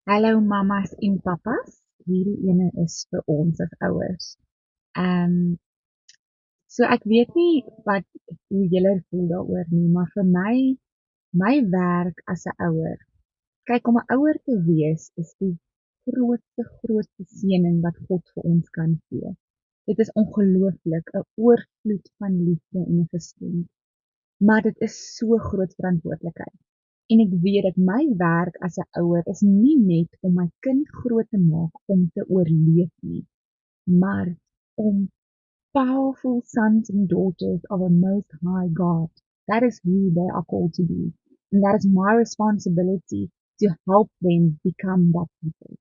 Hallo mamas en papas, hierdie ene is vir ons as ouers. Ehm so ek weet nie hoe julle voel daaroor nie, maar vir my werk as 'n ouer, kyk om 'n ouer te wees is die grootste seëning wat God vir ons kan gee. Dit is ongelooflik, 'n oorvloed van liefde en 'n geskenk, maar dit is so groot verantwoordelikheid. En ek weet dat my werk as 'n ouer is nie net om my kind groot te maak om te oorleef nie, maar om powerful sons and daughters of a most high God. That is who they are called to be. And that is my responsibility to help them become that people.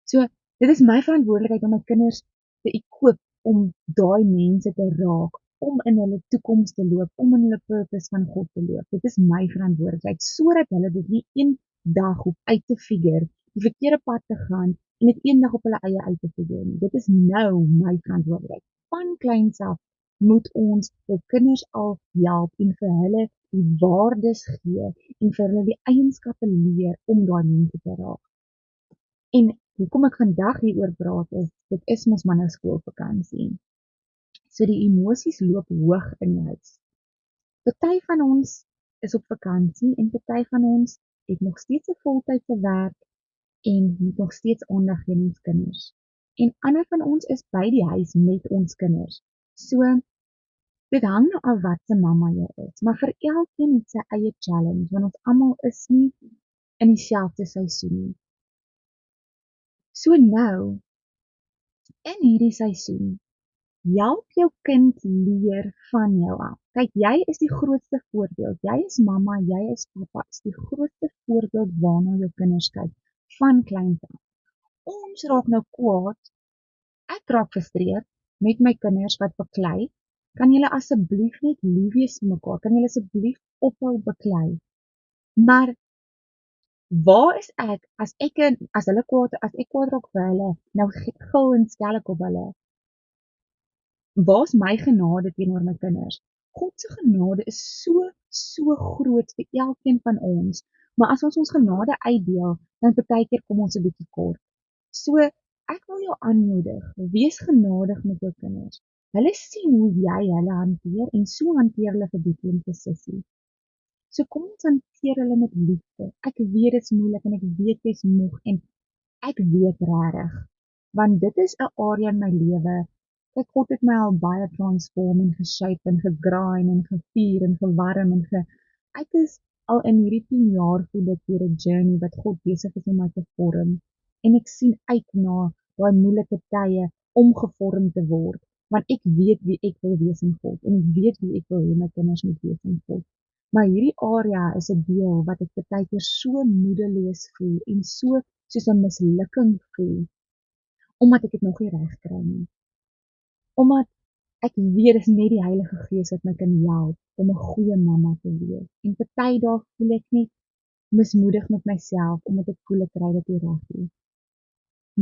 So, dit is my verantwoordelikheid om my kinders te equip om daai mense te raak, om in hulle toekoms te loop, om in hulle purpose van God te loop. Dit is my verantwoordelikheid, sodat hulle dit nie een dag hoef uit te figure, die verkeerde pad te gaan, en dit eendag op hulle eie uit te figure nie. Dit is nou my verantwoordelikheid. Van kleins af moet ons die kinders al help en vir hulle die waardes gee en vir hulle die eienskappe leer om daai mense te raak. En hoekom ek vandag hieroor praat is, dit is mos maar nou skoolvakansie. So die emosies loop hoog in die huis. Party van ons is op vakansie en party van ons het nog steeds 'n voltydse werk en moet nog steeds aandag gee aan ons kinders. En ander van ons is by die huis met ons kinders. So dit hang nou af wat se mamma jy is, maar vir elkeen het sy eie challenge, want ons almal is nie in dieselfde seisoen nie. So nou, in hierdie seisoen, help jou kind leer van jou af. Kyk, jy is die grootste voorbeeld. Jy is mamma, jy is pappa, is die grootste voorbeeld waarna jou kinders kyk, van kleins af. Ons raak nou kwaad, ek raak frustreerd met my kinders wat beklei. Kan julle asseblief net lief wees vir mekaar? Kan julle asseblief ophou beklei? Maar waar is ek as hulle kwaad, as ek kwaad raak vir hulle, nou gil en skel ek op hulle? Waar's my genade teenoor my kinders? God se genade is so groot vir elkeen van ons, maar as ons genade uitdeel, dan partykeer kom ons 'n bietjie kort. So, ek wil jou aanmoedig, wees genadig met jou kinders. Hulle sien hoe jy hulle hanteer en so hanteer hulle vir Boetie en vir Sissie. So kom ons hanteer hulle met liefde. Ek weet dit is moeilik en ek weet jy's moeg en ek weet regtig, want dit is 'n area in my lewe. Kyk, God het my al baie transform en geshape en gegrind en gevier en gewarm en ek is al in hierdie 10 jaar voel ek deur 'n journey wat God besig is om my te vorm. En ek sien uit na daai moeilike tye om gevorm te word, want ek weet wie ek wil wees in God en ek weet wie ek wil hê my kinders moet wees in God. Maar hierdie area is 'n deel wat ek partykeer so moedeloos voel en so soos 'n mislukking voel, omdat ek dit nog nie reg kry nie. Omdat ek weet dis net die Heilige Gees wat my kan help om 'n goeie mamma te wees. En party dae voel ek net mismoedig met myself omdat ek voel ek kry dit nie reg nie.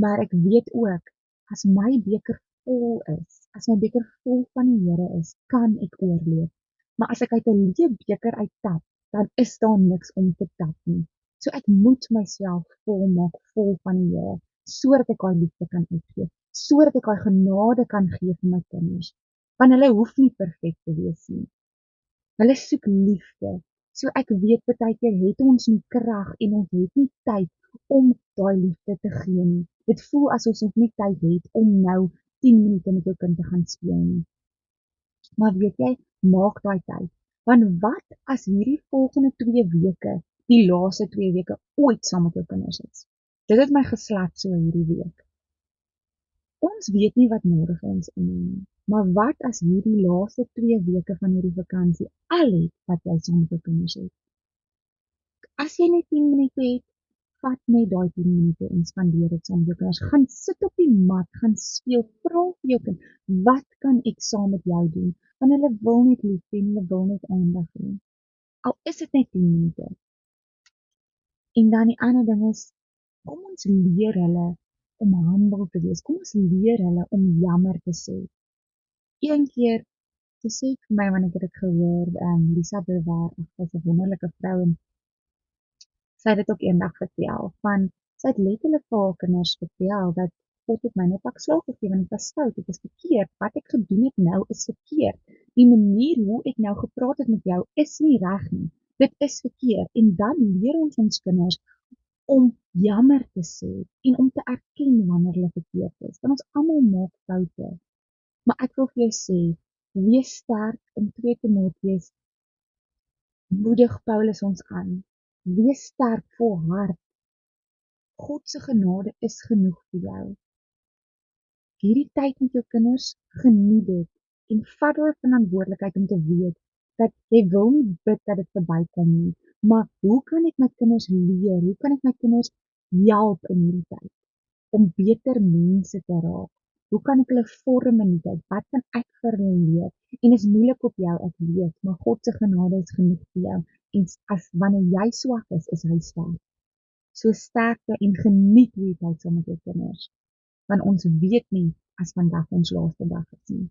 Maar ek weet ook, as my beker vol is, as my beker vol van die Here is, kan ek oorleef. Maar as ek uit 'n leë beker uittap, dan is daar niks om te tap nie. So ek moet myself vol maak, vol van die Here, sodat ek daai liefde kan uitgee, sodat ek daai genade kan gee vir my kinders. Want hulle hoef nie perfek te wees nie. Hulle soek liefde. So ek weet partykeer het ons nie krag en ons het nie tyd om daai liefde te gee nie. Dit voel asof ons nie tyd het om nou 10 minute met jou kind te gaan speel nie. Maar weet jy, maak daai tyd. Want wat as hierdie volgende 2 weke, die laaste 2 weke ooit saam met jou kinders is? Dit het my geslat so hierdie week. Ons weet nie wat môre vir ons inneem nie. Maar wat as hierdie laaste 2 weke van hierdie vakansie al het wat jy saam met jou kinders het? As jy net 10 minute het, vat net daai 10 minute en spandeer dit saam met jou kinders. Gaan sit op die mat, gaan speel, vra vir jou kind, wat kan ek saam met jou doen? Want hulle wil net lief hê, hulle wil net aandag hê. Al is dit net 10 minute. En dan die ander ding is, kom ons leer hulle om humble te wees. Kom ons leer hulle om jammer te sê. Een keer, sy sê vir my, want ek het dit gehoor, Lisa Bewaar, sy's 'n wonderlike vrou, en sy het dit ook eendag vertel, van, Sy het letterlik vir haar kinders vertel dat God het my net pak slaag gegee want dit was fout, dit is verkeerd. Wat ek gedoen het nou is verkeerd. Die manier hoe ek nou gepraat het met jou is nie reg nie. Dit is verkeerd. En dan leer ons kinders om jammer te sê en om te erken wanneer hulle verkeerd is. Want ons almal maak foute. Maar ek wil vir jou sê, wees sterk in 2 Timoteus, moedig Paulus ons aan. Wees sterk, volhard. God se genade is genoeg vir jou. Hierdie tyd met jou kinders, geniet dit en vat daardie verantwoordelikheid om te weet dat jy wil nie bid dat dit verbykom nie, maar hoe kan ek my kinders leer? Hoe kan ek my kinders help in hierdie tyd om beter mense te raak? Hoe kan ek hulle vorm in die tyd? Wat kan ek vir hulle leer? En is moeilik op jou, ek weet, maar God se genade is genoeg vir jou. En as wanneer jy swak is hy sterk. So sterkte en geniet hierdie tyd saam met jou kinders. Want ons weet nie as vandag ons laaste dag is nie.